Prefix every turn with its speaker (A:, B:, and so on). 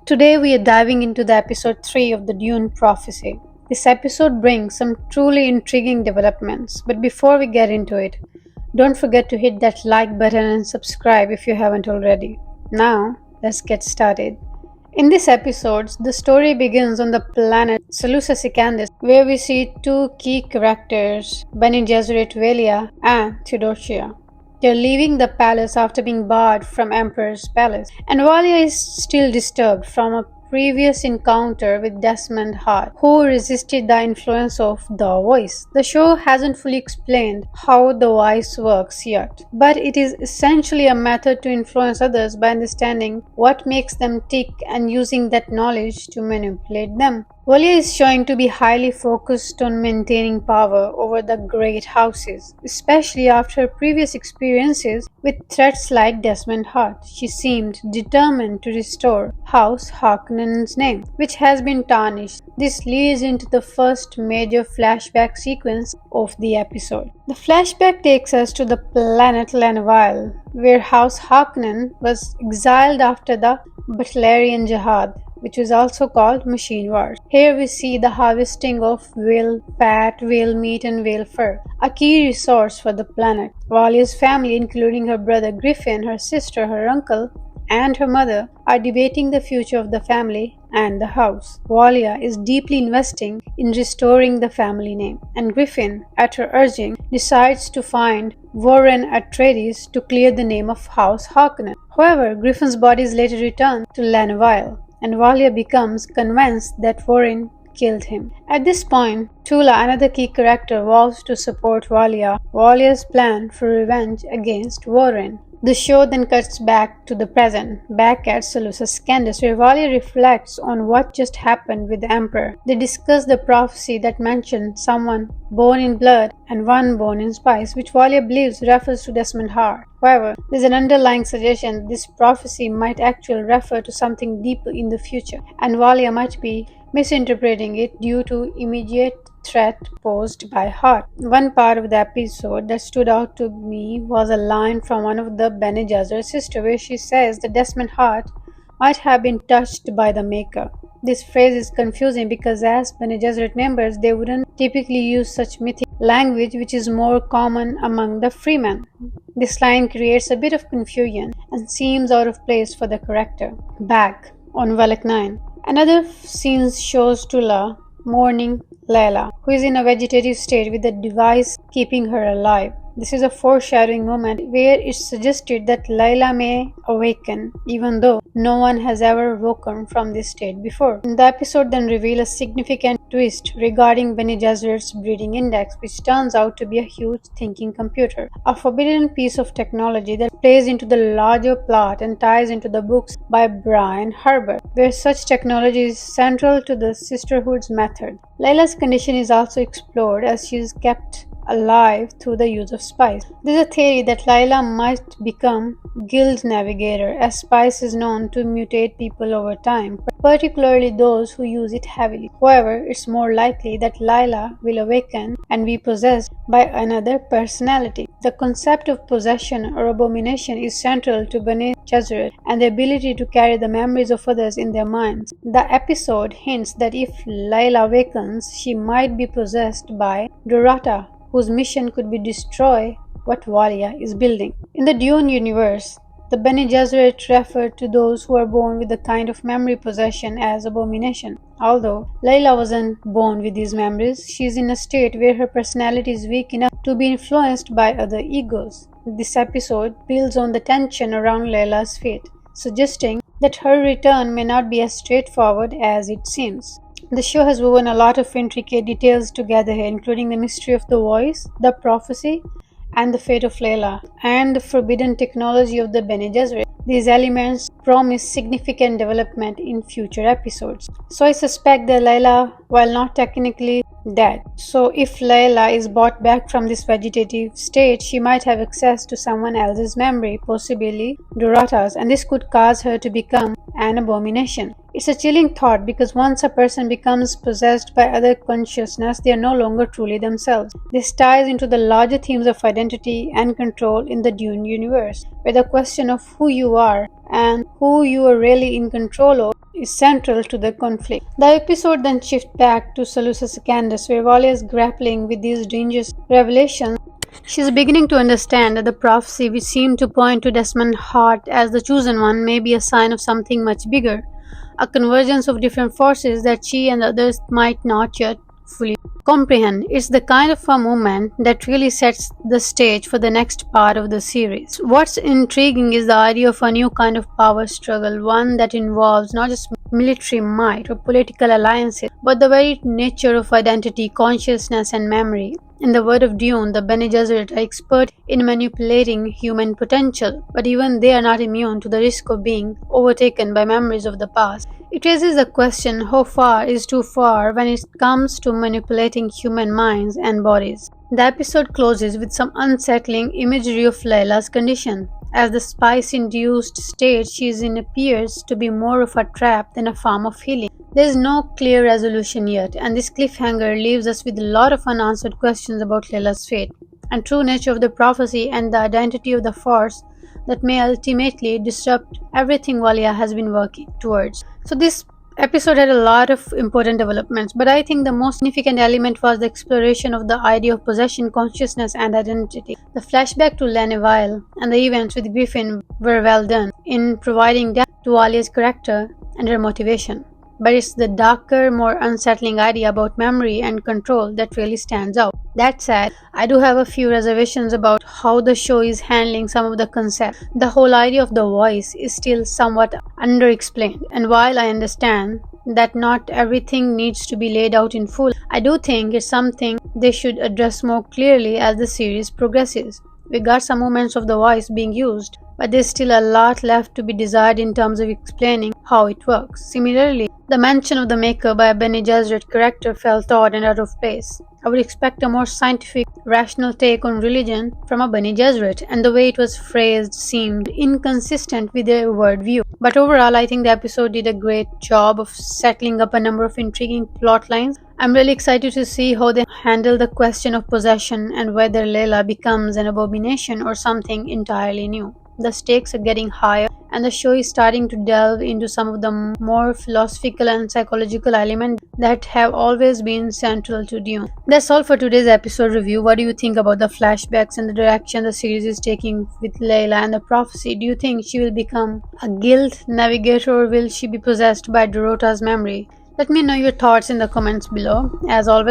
A: Today we are diving into the episode 3 of the Dune Prophecy. This episode brings some truly intriguing developments, but before we get into it, don't forget to hit that like button and subscribe if you haven't already. Now, let's get started. In this episode, the story begins on the planet Seleucia Sicandus, where we see two key characters, Bene Gesserit Velia and Theodosia. They're leaving the palace after being barred from Emperor's palace, and Valia is still disturbed from a previous encounter with Desmond Hart, who resisted the influence of the Voice. The show hasn't fully explained how the Voice works yet, but it is essentially a method to influence others by understanding what makes them tick and using that knowledge to manipulate them. Valia is showing to be highly focused on maintaining power over the great houses, especially after her previous experiences with threats like Desmond Hart. She seemed determined to restore House Harkonnen's name, which has been tarnished. This leads into the first major flashback sequence of the episode. The flashback takes us to the planet Lanvile, where House Harkonnen was exiled after the Butlerian Jihad, which is also called Machine Wars. Here we see the harvesting of whale fat, whale meat and whale fur, a key resource for the planet. Valia's family, including her brother Griffin, her sister, her uncle, and her mother, are debating the future of the family and the house. Valia is deeply investing in restoring the family name, and Griffin, at her urging, decides to find Warren Atreides to clear the name of House Harkonnen. However, Griffin's body is later returned to Lanvile, and Valia becomes convinced that Warren killed him. At this point, Tula, another key character, vows to support Valia's plan for revenge against Warren. The show then cuts back to the present, back at Seleucia Sicandus, where Valia reflects on what just happened with the Emperor. They discuss the prophecy that mentioned someone born in blood and one born in spice, which Valia believes refers to Desmond Hart. However, there's an underlying suggestion that this prophecy might actually refer to something deeper in the future, and Valia might be misinterpreting it due to immediate threat posed by Hart. One part of the episode that stood out to me was a line from one of the Bene Gesserit sisters where she says that Desmond Hart might have been touched by the Maker. This phrase is confusing because as Bene Gesserit members, they wouldn't typically use such mythic language, which is more common among the freemen. This line creates a bit of confusion and seems out of place for the character. Back on Valak 9, another scene shows Tula mourning Layla, who is in a vegetative state with the device keeping her alive. This is a foreshadowing moment where it's suggested that Layla may awaken, even though no one has ever woken from this state before. The episode then reveals a significant twist regarding Bene Gesserit's breeding index, which turns out to be a huge thinking computer, a forbidden piece of technology that plays into the larger plot and ties into the books by Brian Herbert, where such technology is central to the Sisterhood's method. Layla's condition is also explored as she is kept alive through the use of spice. There is a theory that Layla might become Guild Navigator, as spice is known to mutate people over time, particularly those who use it heavily. However, it's more likely that Layla will awaken and be possessed by another personality. The concept of possession or abomination is central to Bene Gesserit and the ability to carry the memories of others in their minds. The episode hints that if Layla awakens, she might be possessed by Dorota, whose mission could be destroy what Valia is building. In the Dune universe, the Bene Gesserit refer to those who are born with the kind of memory possession as abomination. Although Layla wasn't born with these memories, she is in a state where her personality is weak enough to be influenced by other egos. This episode builds on the tension around Layla's fate, suggesting that her return may not be as straightforward as it seems. The show has woven a lot of intricate details together here, including the mystery of the Voice, the prophecy, and the fate of Layla, and the forbidden technology of the Bene Gesserit. These elements promise significant development in future episodes. So I suspect that Layla, while not technically dead, so if Layla is brought back from this vegetative state, she might have access to someone else's memory, possibly Dorota's, and this could cause her to become an abomination. It's a chilling thought because once a person becomes possessed by other consciousness, they are no longer truly themselves. This ties into the larger themes of identity and control in the Dune universe, where the question of who you are and who you are really in control of is central to the conflict. The episode then shifts back to Seleucia Secundus, where Valia is grappling with these dangerous revelations. She is beginning to understand that the prophecy which seemed to point to Desmond Hart as the chosen one may be a sign of something much bigger, a convergence of different forces that she and others might not yet fully comprehend. It's the kind of a moment that really sets the stage for the next part of the series. What's intriguing is the idea of a new kind of power struggle, one that involves not just military might or political alliances, but the very nature of identity, consciousness, and memory. In the word of Dune, the Bene Gesserit are expert in manipulating human potential, but even they are not immune to the risk of being overtaken by memories of the past. It raises the question, how far is too far when it comes to manipulating human minds and bodies? The episode closes with some unsettling imagery of Layla's condition. As the spice-induced state she is in appears to be more of a trap than a form of healing. There is no clear resolution yet, and this cliffhanger leaves us with a lot of unanswered questions about Layla's fate, and true nature of the prophecy and the identity of the force that may ultimately disrupt everything Valia has been working towards. So this episode had a lot of important developments, but I think the most significant element was the exploration of the idea of possession, consciousness, and identity. The flashback to Laneville and the events with Griffin were well done in providing depth to Valia's character and her motivation. But it's the darker, more unsettling idea about memory and control that really stands out. That said, I do have a few reservations about how the show is handling some of the concepts. The whole idea of the voice is still somewhat underexplained, and while I understand that not everything needs to be laid out in full, I do think it's something they should address more clearly as the series progresses. We got some moments of the voice being used, but there's still a lot left to be desired in terms of explaining how it works. Similarly, the mention of the Maker by a Bene Gesserit character felt odd and out of place. I would expect a more scientific, rational take on religion from a Bene Gesserit, and the way it was phrased seemed inconsistent with their worldview. But overall, I think the episode did a great job of settling up a number of intriguing plot lines. I'm really excited to see how they handle the question of possession and whether Layla becomes an abomination or something entirely new. The stakes are getting higher, and the show is starting to delve into some of the more philosophical and psychological elements that have always been central to Dune. That's all for today's episode review. What do you think about the flashbacks and the direction the series is taking with Layla and the prophecy? Do you think she will become a guild navigator, or will she be possessed by Dorota's memory? Let me know your thoughts in the comments below. As always,